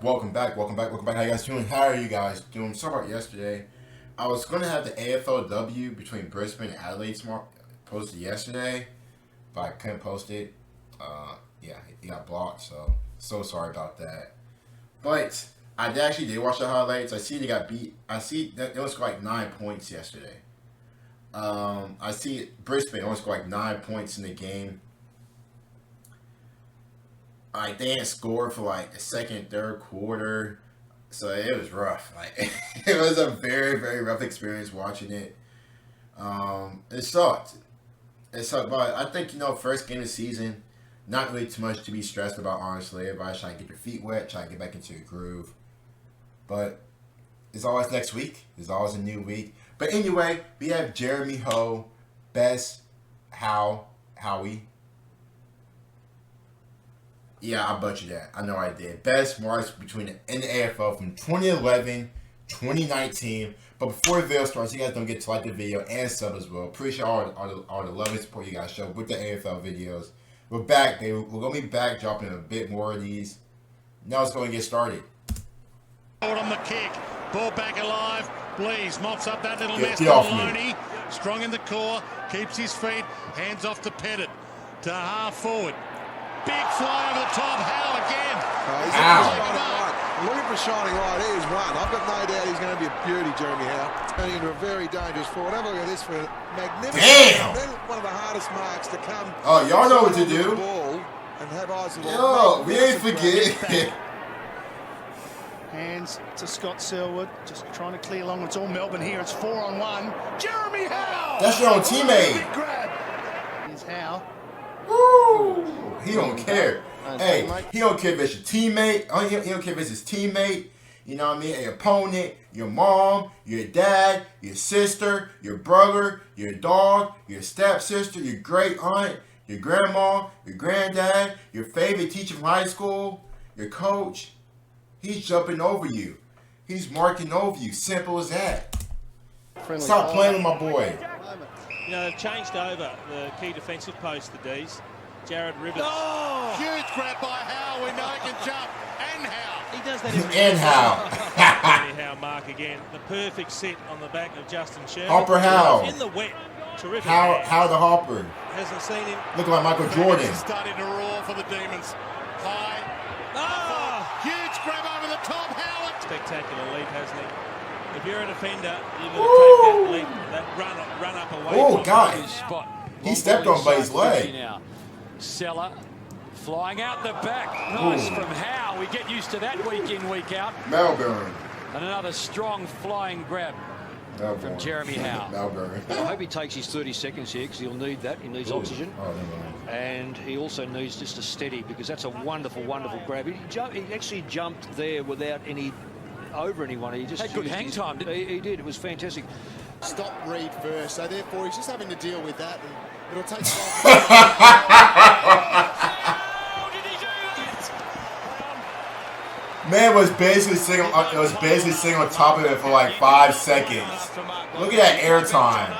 Welcome back. How you guys doing? How are you guys doing? Sorry about yesterday. I was going to have the AFLW between Brisbane and Adelaide posted yesterday, but I couldn't post it. Yeah, he got blocked, so sorry about that. But I actually did watch the highlights. I see they got beat. I see that they only scored like 9 points yesterday. I see Brisbane only scored like 9 points in the game. Like they didn't score for like the second and third quarter, so it was rough. Like it was a very, very rough experience watching it. It sucked. But I think first game of the season, not really too much to be stressed about. Honestly, everybody's trying to get their feet wet, trying to get back into the groove. But it's always next week. There's always a new week. But anyway, we have Jeremy Howe, Howie. Yeah, I butchered that. I know I did. Best marks in the AFL from 2011, 2019. But before the video starts, you guys don't get to like the video and sub as well. Appreciate all the love and support you guys show with the AFL videos. We're back, baby. We're going to be back dropping a bit more of these. Now let's go and get started. On the kick. Ball back alive. Blees mops up that little mess. Loney. Strong in the core. Keeps his feet. Hands off to Pettit. To half forward. Big fly over the top. Howe again. Looking for shining light. He is one. I've got no doubt he's going to be a beauty, Jeremy Howe. Turning into a very dangerous forward. Have a look at this for a magnificent. Damn! One of the hardest marks to come. Oh, y'all know what to do. Ball and have eyes of Yo, we ain't forget. Hands to Scott Selwood, just trying to clear along. It's all Melbourne here. It's 4-on-1. Jeremy Howe. That's your own teammate. Big grab. Here's Howe. Woo! He don't care. Hey, he don't care if it's your teammate. He don't care if it's his teammate. You know what I mean? An opponent, your mom, your dad, your sister, your brother, your dog, your stepsister, your great aunt, your grandma, your granddad, your favorite teacher from high school, your coach. He's jumping over you. He's marking over you. Simple as that. Stop playing with my boy. You know, they've changed over the key defensive post, the D's. Jared Rivers. Oh! Huge grab by Howe. We know he can jump. And Howe. He does that every And Howe. Howe mark again. The perfect sit on the back of Justin Sherman. Hopper Howe. In the wet. Terrific. Howe the Hopper. Hasn't seen him. Looking like Michael Jordan. Starting to roar for the Demons. High. Oh! Huge grab over the top. Howard. Spectacular leap, hasn't he? If you're a defender, you've got to take that leap, that run up away. Oh, God. Spot. He stepped on by his leg. Now. Seller flying out the back. Nice from Howe. We get used to that week in, week out. Melbourne. And another strong flying grab from Jeremy Howe. Melbourne. I hope he takes his 30 seconds here because he'll need that. He needs oxygen. Oh, never mind. And he also needs just a steady because that's a wonderful, wonderful grab. He actually jumped there without any over anyone. He just had good hang time, didn't he? He did. It was fantastic. Stop Reed first, so therefore he's just having to deal with that, and it'll take. Man was basically sitting on top of it for like 5 seconds. Look at that air time.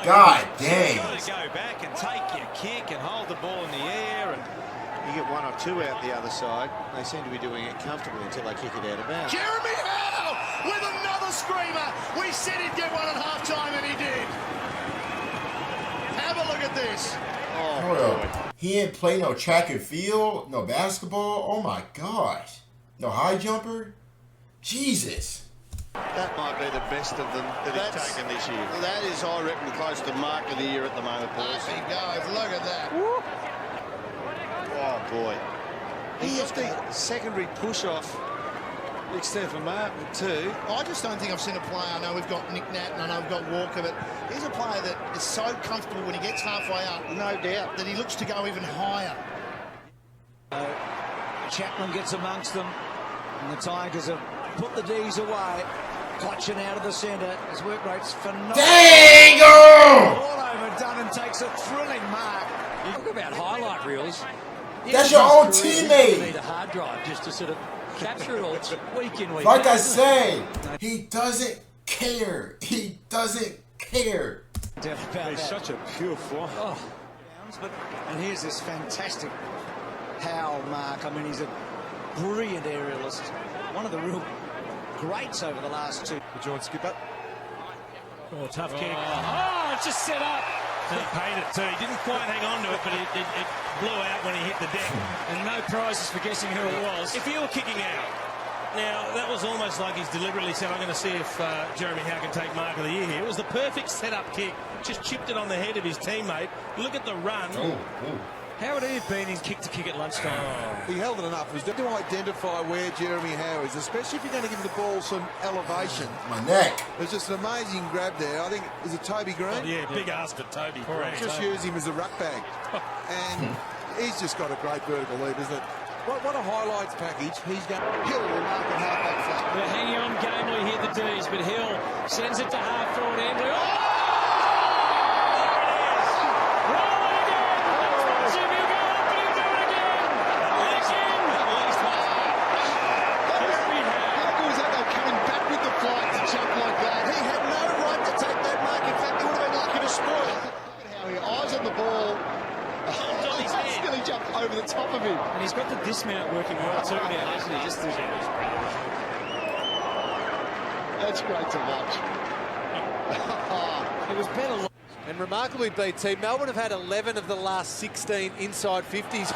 God dang. Go back and take your kick and hold the ball in the air, and you get one or two out the other side. They seem to be doing it comfortably until they kick it out of bounds. Jeremy Howe with another screamer. We said he'd get one at halftime, and he did. Have a look at this. Hold up. He ain't play no track and field, no basketball. Oh my gosh. No high jumper. Jesus. That might be the best of them that he's taken this year. That is, I reckon, close to mark of the year at the moment, boys. He goes. Look at that. Oh, boy. He has the secondary push-off. Except for Martin too. I just don't think I've seen a player. I know we've got Nick Nat and I know we've got Walker, but he's a player that is so comfortable when he gets halfway up, no doubt, that he looks to go even higher. Chapman gets amongst them, and the Tigers have put the D's away. Clutching out of the centre. His work rate's phenomenal. Dang! All overdone and takes a thrilling mark. You talk about highlight reels. That's your own teammate. You need a hard drive just to sort of capture it all. It's week in, week Like out, I isn't say, he doesn't care. He doesn't care. He's such a pure fly. And here's this fantastic Howe mark. I mean, he's a brilliant aerialist. One of the real greats over the last two. The joint skipper. Oh, tough kick. Oh, it's just set up. He paid it too. He didn't quite hang on to it, but it blew out when he hit the deck. And no prizes for guessing who it was. If you were kicking out, now that was almost like he's deliberately said, I'm going to see if Jeremy Howe can take Mark of the Year here. It was the perfect setup kick. Just chipped it on the head of his teammate. Look at the run. How would he have been in kick-to-kick at lunchtime? He held it enough. It was to identify where Jeremy Howe is, especially if you're going to give the ball some elevation. My neck. It was just an amazing grab there. I think, is it Toby Green? Oh, yeah, big ass for Toby. Just use him as a ruck bag. And he's just got a great vertical leap, isn't it? What a highlights package. He's going. Hill will mark it half-back flat. They're hanging on gamely here, the D's, but Hill sends it to half-forward Andrew. Oh! Over the top of him. And he's got the dismount working well too now, hasn't he? Just That's great to watch. It was better. And remarkably, BT, Melbourne have had 11 of the last 16 inside 50s.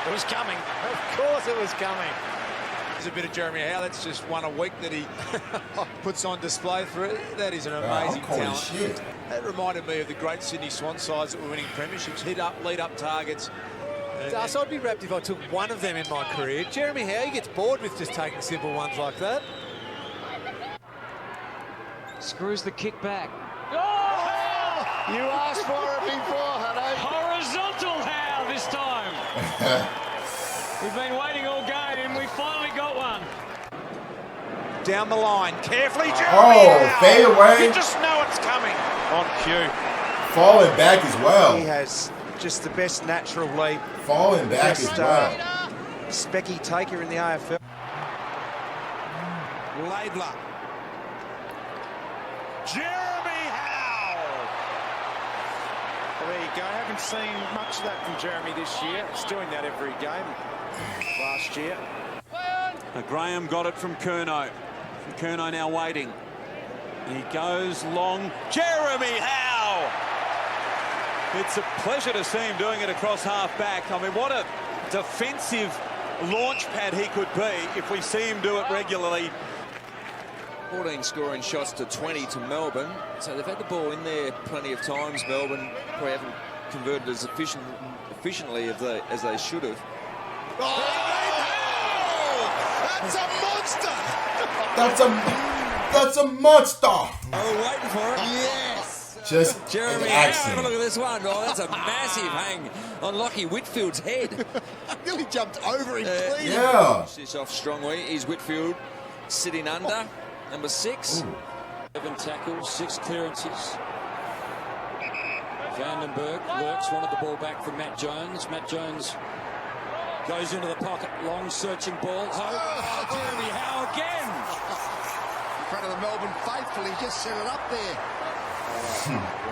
It was coming. Of course it was coming. There's a bit of Jeremy Howe. That's just one a week that he puts on display for it. That is an amazing talent. Shit. That reminded me of the great Sydney Swan sides that were winning premierships, lead up targets. Das, I'd be wrapped if I took one of them in my career. Jeremy Howe, he gets bored with just taking simple ones like that. Screws the kick back. Oh! You asked for it before, Hutto. Horizontal Howe this time. We've been waiting all game and we finally got one. Down the line, carefully, Jeremy Howe. Fade away. You just know it's coming. On cue. Falling back as well. He has just the best natural leap. Falling back as well. Specky taker in the AFL. Laidler. Jeremy Howe. Well, there you go. I haven't seen much of that from Jeremy this year. He's doing that every game last year. Graham got it from Curnow. Curnow now waiting. He goes long. Jeremy Howe! It's a pleasure to see him doing it across half-back. I mean, what a defensive launch pad he could be if we see him do it regularly. 14 scoring shots to 20 to Melbourne. So they've had the ball in there plenty of times. Melbourne probably haven't converted as efficiently as they should have. Oh, that's a monster! That's a monster! Oh, waiting for it. Yes! Just Jeremy Howe, look at this one. Oh, that's a massive hang on Lockie Whitfield's head. Nearly jumped over him clean. Yeah. This off strongly. Is Whitfield sitting under? Number 6. Ooh. 7 tackles, 6 clearances. Vandenberg works, wanted the ball back from Matt Jones. Matt Jones goes into the pocket, long searching ball. Oh, Jeremy Howe again! In front of the Melbourne faithful, he just set it up there.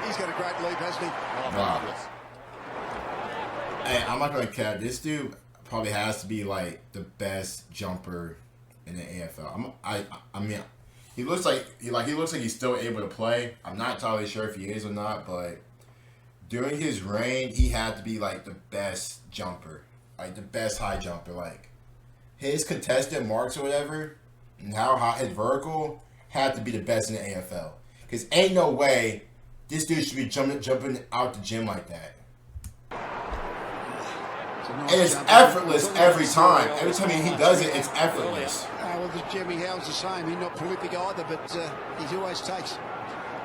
He's got a great leap, hasn't he? Wow. Hey, I'm not gonna cap. This dude probably has to be like the best jumper in the AFL. I mean, he looks like he's still able to play. I'm not entirely sure if he is or not, but during his reign, he had to be like the best jumper, like the best high jumper. Like his contested marks or whatever, and how high his vertical had to be the best in the AFL. Because ain't no way this dude should be jumping out the gym like that. And it's effortless every time. Every time he does it, it's effortless. Well, Jeremy Howe's the same. He's not prolific either, but he always takes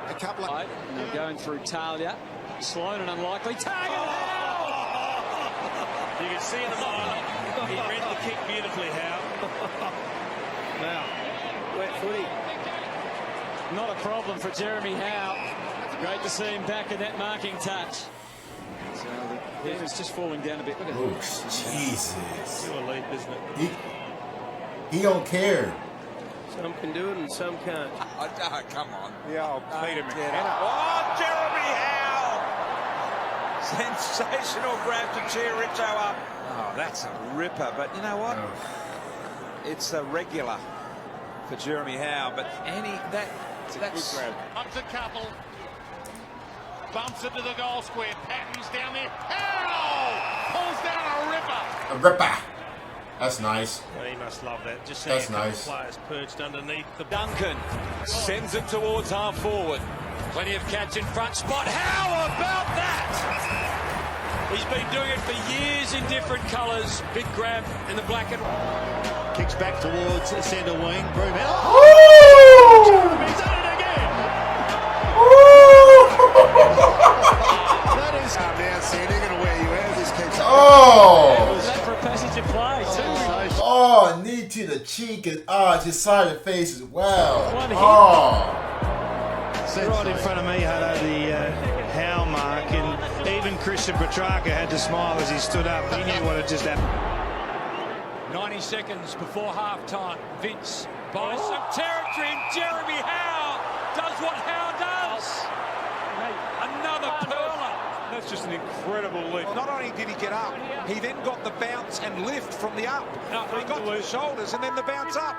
a couple of... And they're going through Talia. Sloan and unlikely. Target! You can see in the line, he read the kick beautifully, Howe. Now, wet footy. Not a problem for Jeremy Howe. Great to see him back in that marking touch. So the defense just falling down a bit. Look at Oh, Jesus. Still a leap, isn't it? He don't care. Some can do it and some can't. Oh, come on. The old Peter McKenna. Oh, Jeremy Howe! Sensational grab to cheer Richo up. Oh, that's a ripper. But you know what? It's a regular for Jeremy Howe. But that's a good grab. Up to couple. Bumps into the goal square. Patton's down there. Howe pulls down a ripper. A ripper. That's nice. Well, he must love that. Just that's seeing a couple nice. of players perched underneath the... Duncan sends it towards half forward. Plenty of catch in front spot. How about that? He's been doing it for years in different colours. Big grab in the black and white. Kicks back towards the centre wing. Broom out. He's done it again. That is outstanding and where you are. This keeps Oh! That for a passage of play too. Oh, knee to the cheek and just side of the face as well. Oh. Right in front of me, Hutto, the Howe mark, and even Christian Petrarca had to smile as he stood up. He knew what had just happened. 90 seconds before half-time. Vince buys some territory, and Jeremy Howe does what Howe does. Another pearler. That's just an incredible lift. Not only did he get up, he then got the bounce and lift from the up. He got to the shoulders and then the bounce up.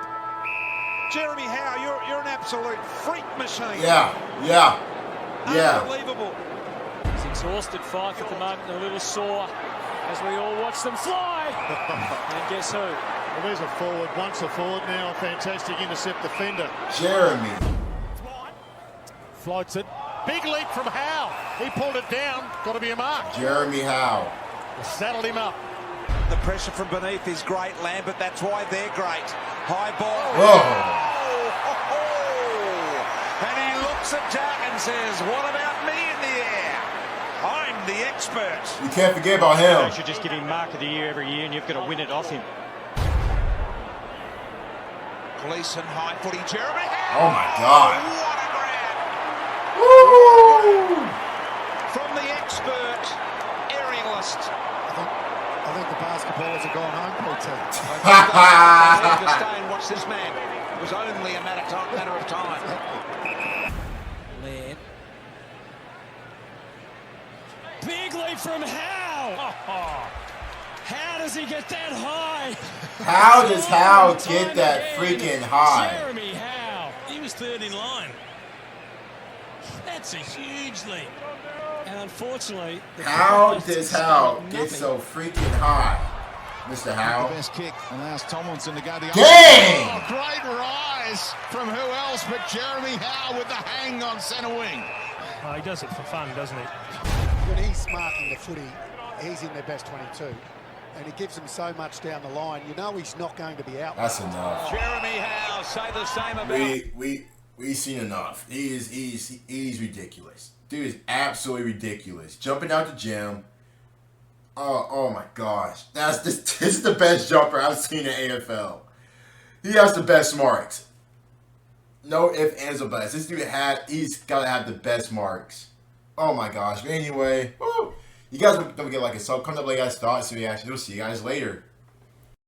Jeremy Howe, you're an absolute freak machine. Yeah. Unbelievable. He's exhausted, Fife at the moment, a little sore as we all watch them fly. And guess who? Well, there's a forward. Once a forward, now a fantastic intercept defender. Jeremy. Floats it. Big leap from Howe. He pulled it down. Got to be a mark. Jeremy Howe. Saddled him up. The pressure from beneath is great, Lambert. That's why they're great. High ball. Whoa. And he looks at Jack and says, what about me in the air? I'm the expert. You can't forget about him. You should just give him Mark of the Year every year, and you've got to win it off him. Gleason, high footy, Jeremy Howe. Oh my God. What a grab. Woo! From the expert aerialist. I think the basketballers have gone home, PT. They need to stay and watch this man. It was only a matter of time. Laird. Big leap from Howe. How does he get that high? How does Howe get that freaking high? Jeremy Howe. He was third in line. That's a huge leap. And unfortunately, How does Howe get so freaking high, Mr. Howe? The best kick allows Tomlinson to go the other Dang! Oh, great rise from who else but Jeremy Howe with the hang on centre wing. Oh, he does it for fun, doesn't he? When he's marking the footy, he's in their best 22. And he gives them so much down the line, you know he's not going to be out. That's enough. Jeremy Howe, say the same about... We've seen enough. He's ridiculous. Dude is absolutely ridiculous. Jumping out the gym. Oh my gosh. This is the best jumper I've seen in AFL. He has the best marks. No ifs, ands, or buts. This dude he's gotta have the best marks. Oh my gosh. But anyway, woo, you guys don't forget like a sub. Come up like I guys thought. So reaction. We'll see you guys later.